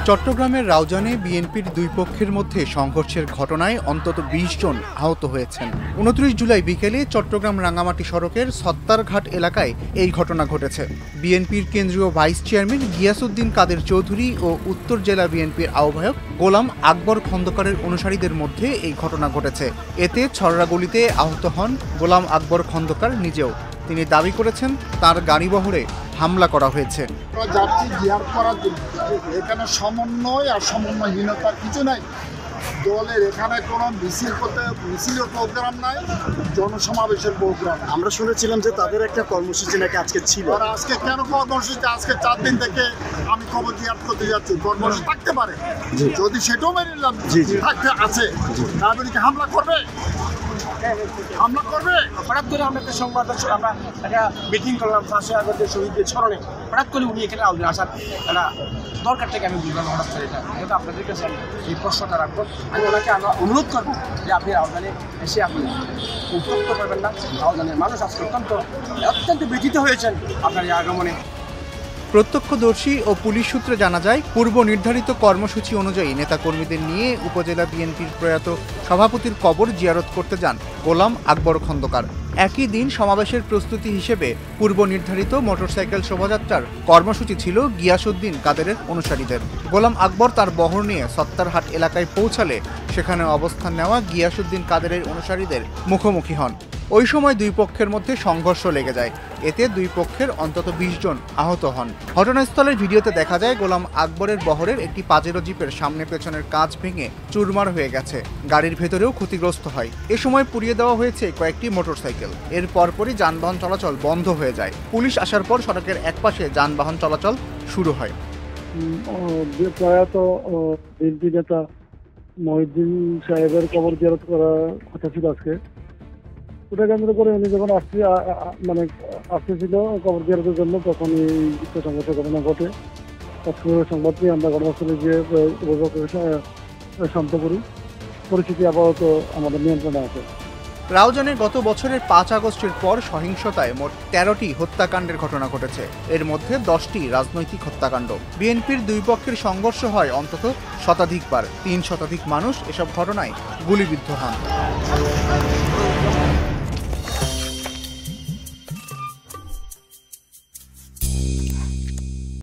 চট্টগ্রামের রাউজানে বিএনপির দুই পক্ষের মধ্যে সংঘর্ষের ঘটনায় অন্তত ২০ জন আহত হয়েছেন। ২৯ জুলাই বিকেলে চট্টগ্রাম রাঙ্গামাটি সড়কের সত্তারঘাট এলাকায় এই ঘটনা ঘটেছে। বিএনপির কেন্দ্রীয় ভাইস চেয়ারম্যান গিয়াসউদ্দিন কাদের চৌধুরী ও উত্তর জেলা বিএনপির আহ্বায়ক গোলাম আকবর খন্দকারের অনুসারীদের মধ্যে এই ঘটনা ঘটেছে। এতে ছররাগলিতে আহত হন গোলাম আকবর খন্দকার নিজেও। তিনি দাবি করেছেন তার গাড়িবহরে হামলা করা হয়েছে। এখানে সমন্বয় আর সমন্বয়হীনতার কিছু নাই। দলের এখানে কোনো মিছিলের প্রোগ্রাম নাই, জনসমাবেশের প্রোগ্রাম। আমরা শুনেছিলাম যে তাদের একটা কর্মসূচি নাকি আজকে ছিল। আর আজকে কেন কর্মসূচি? আজকে 4 দিন থেকে আমি খবর জিয়ার করতে যাচ্ছি। কর্মসূচি থাকতে পারে, যদি সেটাও মেনে নিলাম থাকতে আছে, তারপরে কি হামলা করবে? হামলা করবে? হঠাৎ করে আমরা একটা সংবাদ আমরা একটা মিটিং করলাম 5 আগস্টের শহীদদের স্মরণে। হঠাৎ করে উনি এখানে আসার একটা দরকার থেকে আমি বুঝলাম হঠাৎ করে এটা। কিন্তু আপনাদের কাছে এই প্রশ্নটা রাখবো। আমি ওনাকে আমরা অনুরোধ করবো যে আপনি রাউজানে এসে আপনি উত্তপ্ত করবেন না। রাউজানের মানুষ আজকে অত্যন্ত ব্যথিত হয়েছেন আপনার এই আগমনে। প্রত্যক্ষদর্শী ও পুলিশ সূত্রে জানা যায়, পূর্ব নির্ধারিত কর্মসূচি অনুযায়ী নেতাকর্মীদের নিয়ে উপজেলা বিএনপির প্রয়াত সভাপতির কবর জিয়ারত করতে যান গোলাম আকবর খন্দকার। একই দিন সমাবেশের প্রস্তুতি হিসেবে পূর্ব নির্ধারিত মোটরসাইকেল শোভাযাত্রার কর্মসূচি ছিল গিয়াসউদ্দিন কাদেরের অনুসারীদের। গোলাম আকবর তার বহর নিয়ে সত্তারহাট এলাকায় পৌঁছালে সেখানে অবস্থান নেওয়া গিয়াসউদ্দিন কাদেরের অনুসারীদের মুখোমুখি হন। ওই সময় দুই পক্ষের মধ্যে সংঘর্ষ লেগে যায়। এতে দুই পক্ষের অন্তত ২০ জন আহত হন। ঘটনাস্থলের ভিডিওতে দেখা যায় গোলাম আকবরের বহরের একটি পাজেরো জিপের সামনে পেছনের কাঁচ ভেঙে চুরমার হয়ে গেছে। গাড়ির ভেতরেও ক্ষতিগ্রস্ত হয়। এ সময় পুড়িয়ে দেওয়া হয়েছে কয়েকটি মোটরসাইকেল। এর পরপরই যানবাহন চলাচল বন্ধ হয়ে যায়। পুলিশ আসার পর সড়কের একপাশে যানবাহন চলাচল শুরু হয়। প্রয়াত বিএনপি নেতা মহিউদ্দিন সাহেবের কবর জিয়ারত করার কথা ছিল আজকে। ওটা কেন্দ্র করে উনি যখন আসতেছিল কবর জিয়ারতের জন্য, তখন এই সংঘর্ষের ঘটনা ঘটে। সংবাদ নিয়ে আমরা ঘটনাস্থলে গিয়ে শান্ত করি। পরিস্থিতি আপাতত আমাদের নিয়ন্ত্রণে আছে। রাউজানে গত বছরের ৫ আগস্টের পর সহিংসতায় মোট ১৩টি হত্যাকাণ্ডের ঘটনা ঘটেছে। এর মধ্যে 10টি রাজনৈতিক হত্যাকাণ্ড। বিএনপির দুই পক্ষের সংঘর্ষ হয় অন্তত শতাধিকবার। ৩ শতাধিক মানুষ এসব ঘটনায় গুলিবিদ্ধ হন।